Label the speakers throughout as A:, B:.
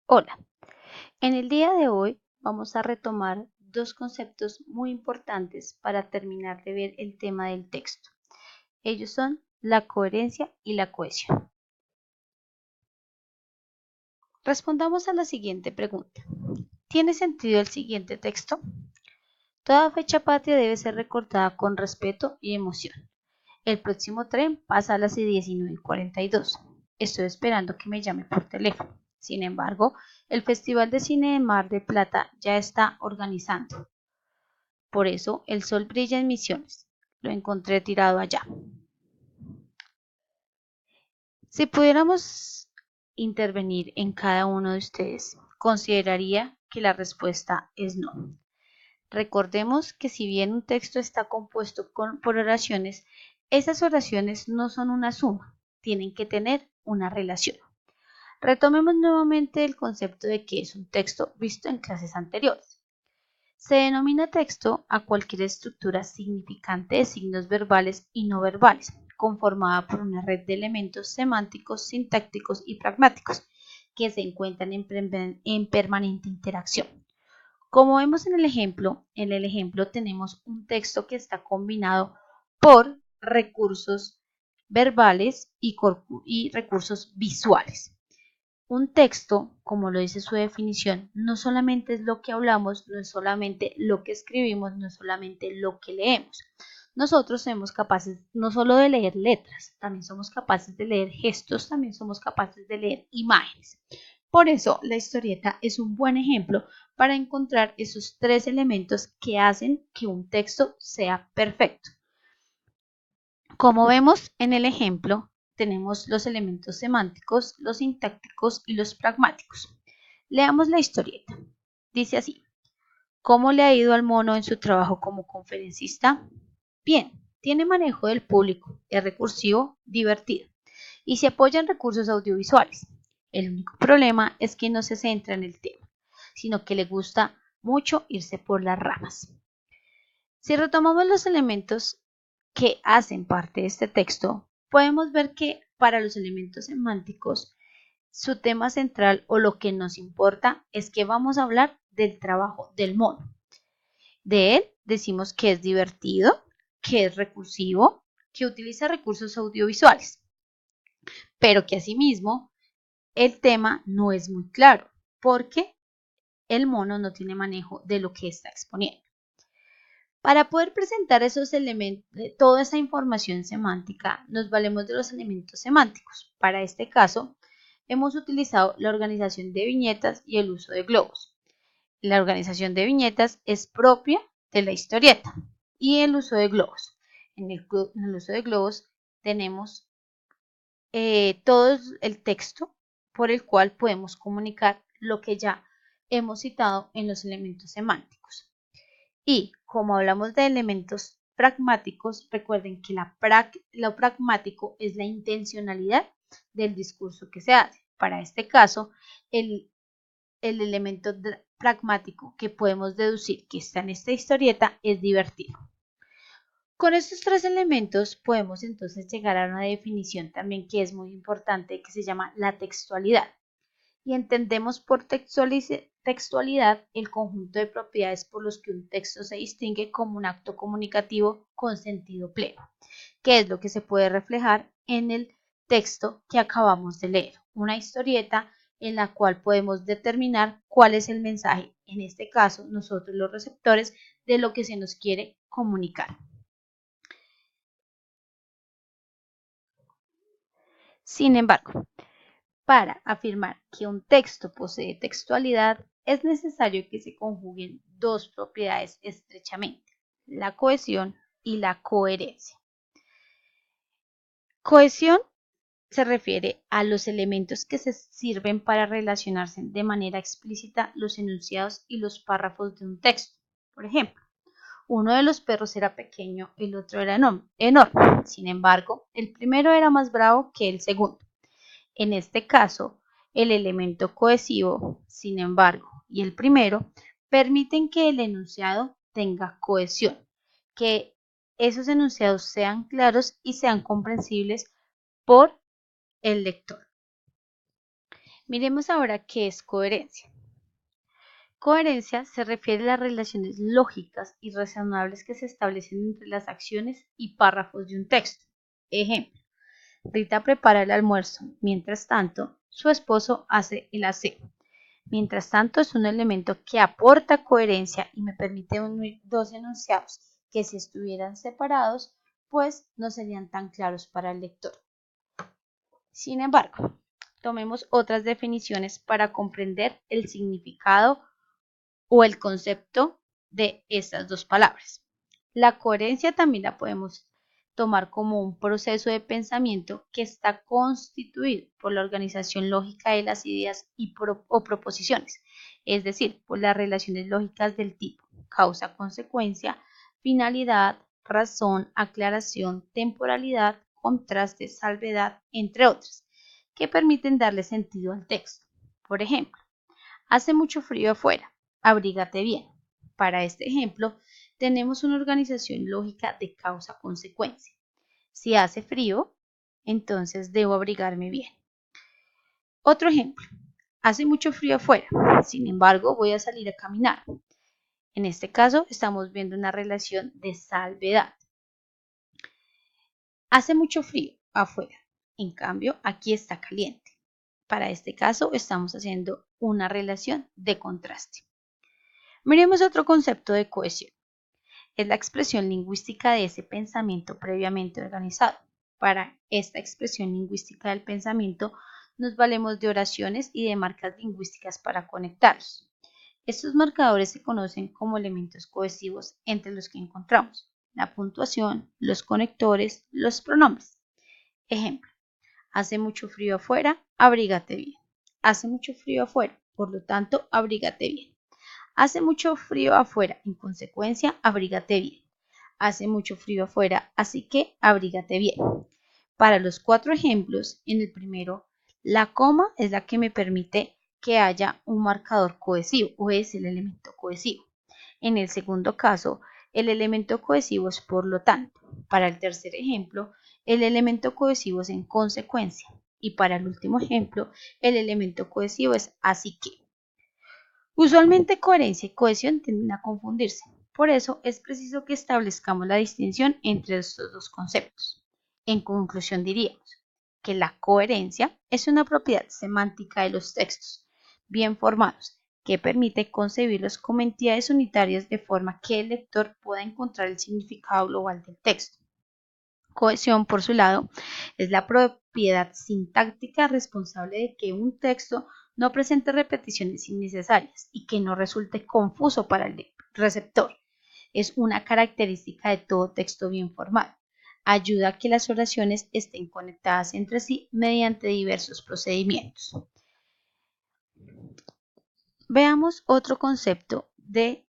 A: Hola, en el día de hoy vamos a retomar dos conceptos muy importantes para terminar de ver el tema del texto. Ellos son la coherencia y la cohesión. Respondamos a la siguiente pregunta. ¿Tiene sentido el siguiente texto? Toda fecha patria debe ser recordada con respeto y emoción. El próximo tren pasa a las 19:42. Estoy esperando que me llame por teléfono. Sin embargo, el Festival de Cine de Mar del Plata ya está organizando. Por eso el sol brilla en Misiones. Lo encontré tirado allá. Si pudiéramos intervenir en cada uno de ustedes, consideraría que la respuesta es no. Recordemos que si bien un texto está compuesto por oraciones, esas oraciones no son una suma, tienen que tener una relación. Retomemos nuevamente el concepto de qué es un texto visto en clases anteriores. Se denomina texto a cualquier estructura significante de signos verbales y no verbales, conformada por una red de elementos semánticos, sintácticos y pragmáticos, que se encuentran en permanente interacción. Como vemos en el ejemplo tenemos un texto que está combinado por recursos verbales y recursos visuales. Un texto, como lo dice su definición, no solamente es lo que hablamos, no es solamente lo que escribimos, no es solamente lo que leemos. Nosotros somos capaces no solo de leer letras, también somos capaces de leer gestos, también somos capaces de leer imágenes. Por eso, la historieta es un buen ejemplo para encontrar esos tres elementos que hacen que un texto sea perfecto. Como vemos en el ejemplo, tenemos los elementos semánticos, los sintácticos y los pragmáticos. Leamos la historieta. Dice así: ¿cómo le ha ido al mono en su trabajo como conferencista? Bien, tiene manejo del público, es recursivo, divertido y se apoya en recursos audiovisuales. El único problema es que no se centra en el tema, sino que le gusta mucho irse por las ramas. Si retomamos los elementos que hacen parte de este texto, podemos ver que para los elementos semánticos, su tema central o lo que nos importa es que vamos a hablar del trabajo del mono. De él decimos que es divertido, que es recursivo, que utiliza recursos audiovisuales, pero que asimismo el tema no es muy claro porque el mono no tiene manejo de lo que está exponiendo. Para poder presentar esos elementos, toda esa información semántica, nos valemos de los elementos semánticos. Para este caso, hemos utilizado la organización de viñetas y el uso de globos. La organización de viñetas es propia de la historieta y el uso de globos. En el uso de globos tenemos todo el texto por el cual podemos comunicar lo que ya hemos citado en los elementos semánticos. Y como hablamos de elementos pragmáticos, recuerden que lo pragmático es la intencionalidad del discurso que se hace. Para este caso, el elemento pragmático que podemos deducir que está en esta historieta es divertido. Con estos tres elementos podemos entonces llegar a una definición también que es muy importante, que se llama la textualidad. Y entendemos por textualidad el conjunto de propiedades por los que un texto se distingue como un acto comunicativo con sentido pleno, que es lo que se puede reflejar en el texto que acabamos de leer, una historieta en la cual podemos determinar cuál es el mensaje, en este caso nosotros los receptores, de lo que se nos quiere comunicar. Sin embargo, para afirmar que un texto posee textualidad, es necesario que se conjuguen dos propiedades estrechamente, la cohesión y la coherencia. Cohesión se refiere a los elementos que se sirven para relacionarse de manera explícita los enunciados y los párrafos de un texto. Por ejemplo, uno de los perros era pequeño, el otro era enorme. Sin embargo, el primero era más bravo que el segundo. En este caso, el elemento cohesivo, sin embargo, y el primero permiten que el enunciado tenga cohesión, que esos enunciados sean claros y sean comprensibles por el lector. Miremos ahora qué es coherencia. Coherencia se refiere a las relaciones lógicas y razonables que se establecen entre las acciones y párrafos de un texto. Ejemplo: Rita prepara el almuerzo, mientras tanto, su esposo hace el aseo. Mientras tanto, es un elemento que aporta coherencia y me permite unir dos enunciados que, si estuvieran separados, pues no serían tan claros para el lector. Sin embargo, tomemos otras definiciones para comprender el significado o el concepto de estas dos palabras. La coherencia también la podemos tomar como un proceso de pensamiento que está constituido por la organización lógica de las ideas o proposiciones, es decir, por las relaciones lógicas del tipo causa-consecuencia, finalidad, razón, aclaración, temporalidad, contraste, salvedad, entre otras, que permiten darle sentido al texto. Por ejemplo, hace mucho frío afuera, abrígate bien. Para este ejemplo, tenemos una organización lógica de causa-consecuencia. Si hace frío, entonces debo abrigarme bien. Otro ejemplo: hace mucho frío afuera, sin embargo voy a salir a caminar. En este caso estamos viendo una relación de salvedad. Hace mucho frío afuera, en cambio aquí está caliente. Para este caso estamos haciendo una relación de contraste. Miremos otro concepto de cohesión. Es la expresión lingüística de ese pensamiento previamente organizado. Para esta expresión lingüística del pensamiento nos valemos de oraciones y de marcas lingüísticas para conectarlos. Estos marcadores se conocen como elementos cohesivos, entre los que encontramos la puntuación, los conectores, los pronombres. Ejemplo: hace mucho frío afuera, abrígate bien. Hace mucho frío afuera, por lo tanto, abrígate bien. Hace mucho frío afuera, en consecuencia, abrígate bien. Hace mucho frío afuera, así que abrígate bien. Para los 4 ejemplos, en el primero, la coma es la que me permite que haya un marcador cohesivo, o es el elemento cohesivo. En el segundo caso, el elemento cohesivo es por lo tanto. Para el tercer ejemplo, el elemento cohesivo es en consecuencia. Y para el último ejemplo, el elemento cohesivo es así que. Usualmente coherencia y cohesión tienden a confundirse, por eso es preciso que establezcamos la distinción entre estos dos conceptos. En conclusión, diríamos que la coherencia es una propiedad semántica de los textos bien formados que permite concebirlos como entidades unitarias de forma que el lector pueda encontrar el significado global del texto. Cohesión, por su lado, es la propiedad sintáctica responsable de que un texto no presente repeticiones innecesarias y que no resulte confuso para el receptor. Es una característica de todo texto bien formado. Ayuda a que las oraciones estén conectadas entre sí mediante diversos procedimientos. Veamos otro concepto de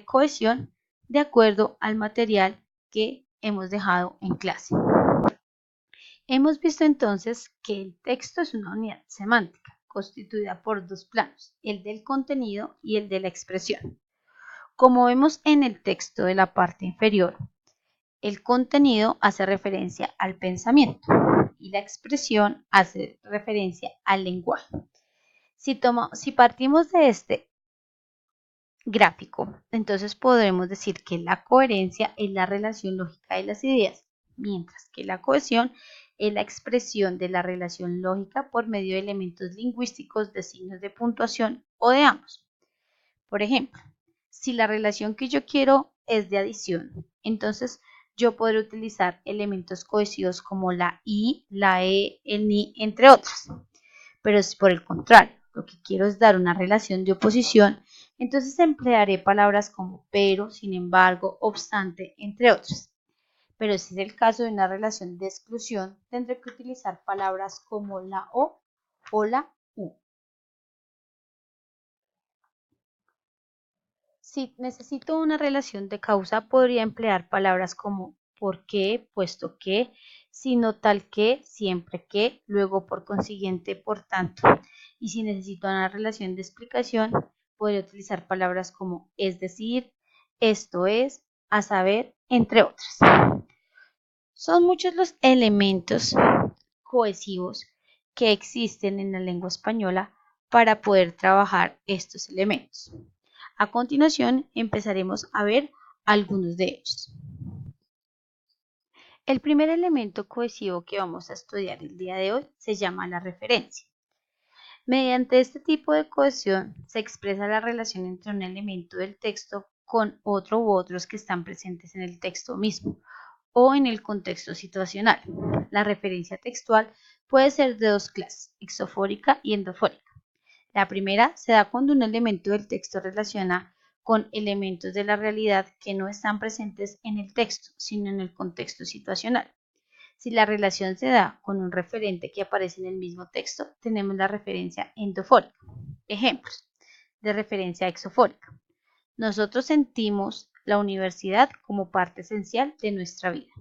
A: cohesión de acuerdo al material que hemos dejado en clase. Hemos visto entonces que el texto es una unidad semántica constituida por dos planos, el del contenido y el de la expresión. Como vemos en el texto de la parte inferior, el contenido hace referencia al pensamiento y la expresión hace referencia al lenguaje. Si partimos de este gráfico, entonces podremos decir que la coherencia es la relación lógica de las ideas, mientras que la cohesión es la expresión de la relación lógica por medio de elementos lingüísticos, de signos de puntuación o de ambos. Por ejemplo, si la relación que yo quiero es de adición, entonces yo podré utilizar elementos cohesivos como la y, la el ni, entre otros. Pero si por el contrario lo que quiero es dar una relación de oposición, entonces emplearé palabras como pero, sin embargo, obstante, entre otras. Pero si es el caso de una relación de exclusión, tendré que utilizar palabras como la o la u. Si necesito una relación de causa, podría emplear palabras como por qué, puesto que, sino tal que, siempre que, luego por consiguiente, por tanto. Y si necesito una relación de explicación, podría utilizar palabras como es decir, esto es, a saber, entre otras. Son muchos los elementos cohesivos que existen en la lengua española para poder trabajar estos elementos. A continuación empezaremos a ver algunos de ellos. El primer elemento cohesivo que vamos a estudiar el día de hoy se llama la referencia. Mediante este tipo de cohesión se expresa la relación entre un elemento del texto con otro u otros que están presentes en el texto mismo o en el contexto situacional. La referencia textual puede ser de dos clases, exofórica y endofórica. La primera se da cuando un elemento del texto relaciona con elementos de la realidad que no están presentes en el texto, sino en el contexto situacional. Si la relación se da con un referente que aparece en el mismo texto, tenemos la referencia endofórica. Ejemplos de referencia exofórica. Nosotros sentimos la universidad como parte esencial de nuestra vida.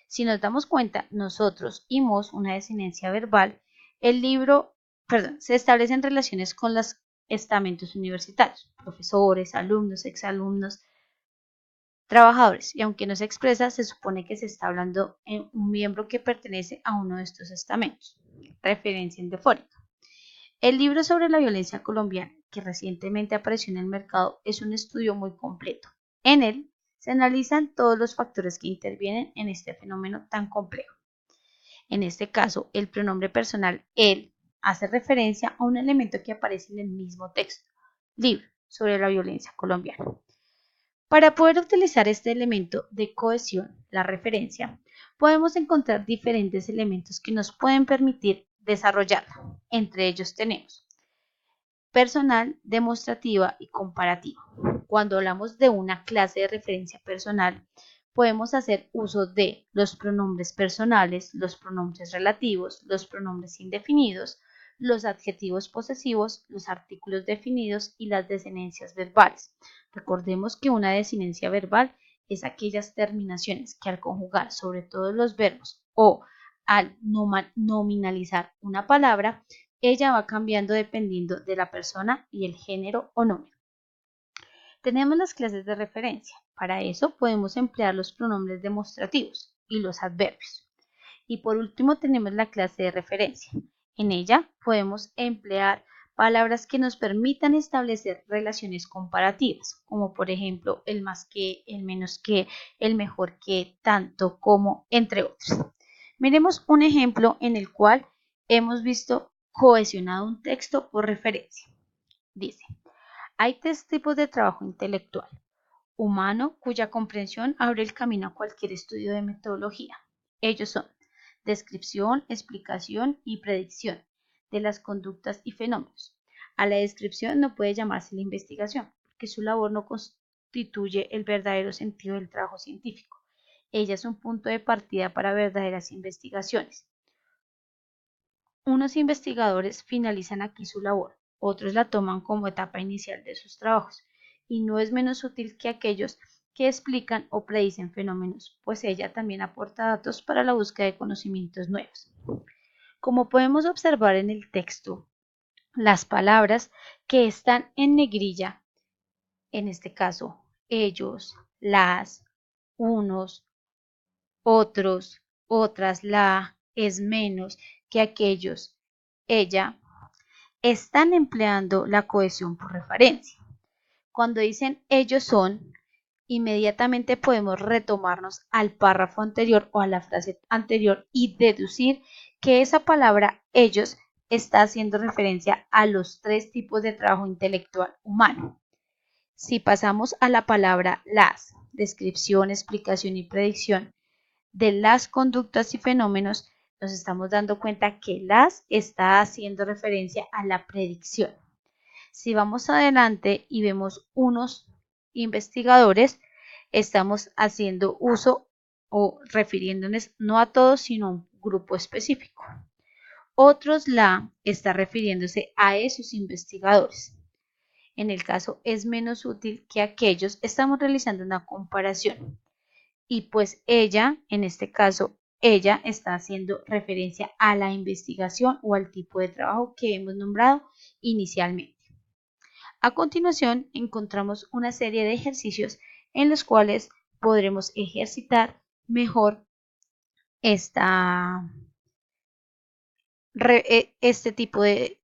A: Si nos damos cuenta, nosotros y mos, una desinencia verbal, se establecen relaciones con los estamentos universitarios, profesores, alumnos, exalumnos, trabajadores, y aunque no se expresa, se supone que se está hablando en un miembro que pertenece a uno de estos estamentos. Referencia endofórica. El libro sobre la violencia colombiana, que recientemente apareció en el mercado, es un estudio muy completo. En él se analizan todos los factores que intervienen en este fenómeno tan complejo. En este caso, el pronombre personal él hace referencia a un elemento que aparece en el mismo texto, libro sobre la violencia colombiana. Para poder utilizar este elemento de cohesión, la referencia, podemos encontrar diferentes elementos que nos pueden permitir desarrollarla. Entre ellos tenemos personal, demostrativa y comparativa. Cuando hablamos de una clase de referencia personal, podemos hacer uso de los pronombres personales, los pronombres relativos, los pronombres indefinidos, los adjetivos posesivos, los artículos definidos y las desinencias verbales. Recordemos que una desinencia verbal es aquellas terminaciones que al conjugar sobre todos los verbos o al nominalizar una palabra, ella va cambiando dependiendo de la persona y el género o número. Tenemos las clases de referencia. Para eso podemos emplear los pronombres demostrativos y los adverbios. Y por último tenemos la clase de referencia. En ella podemos emplear palabras que nos permitan establecer relaciones comparativas, como por ejemplo el más que, el menos que, el mejor que, tanto como, entre otros. Miremos un ejemplo en el cual hemos visto cohesionado un texto por referencia. Dice, hay tres tipos de trabajo intelectual. Humano, cuya comprensión abre el camino a cualquier estudio de metodología. Ellos son descripción, explicación y predicción de las conductas y fenómenos. A la descripción no puede llamarse la investigación, porque su labor no constituye el verdadero sentido del trabajo científico. Ella es un punto de partida para verdaderas investigaciones. Unos investigadores finalizan aquí su labor, otros la toman como etapa inicial de sus trabajos, y no es menos útil que aquellos que explican o predicen fenómenos, pues ella también aporta datos para la búsqueda de conocimientos nuevos. Como podemos observar en el texto, las palabras que están en negrilla, en este caso, ellos, las, unos, otros, otras, la, es menos que aquellos, ella, están empleando la cohesión por referencia. Cuando dicen ellos son, inmediatamente podemos retomarnos al párrafo anterior o a la frase anterior y deducir que esa palabra ellos está haciendo referencia a los tres tipos de trabajo intelectual humano. Si pasamos a la palabra las, descripción, explicación y predicción de las conductas y fenómenos, nos estamos dando cuenta que las está haciendo referencia a la predicción. Si vamos adelante y vemos unos investigadores, estamos haciendo uso o refiriéndonos no a todos, sino a un grupo específico. Otros la está refiriéndose a esos investigadores. En el caso es menos útil que aquellos, estamos realizando una comparación. Y pues ella, en este caso, ella está haciendo referencia a la investigación o al tipo de trabajo que hemos nombrado inicialmente. A continuación, encontramos una serie de ejercicios en los cuales podremos ejercitar mejor este tipo de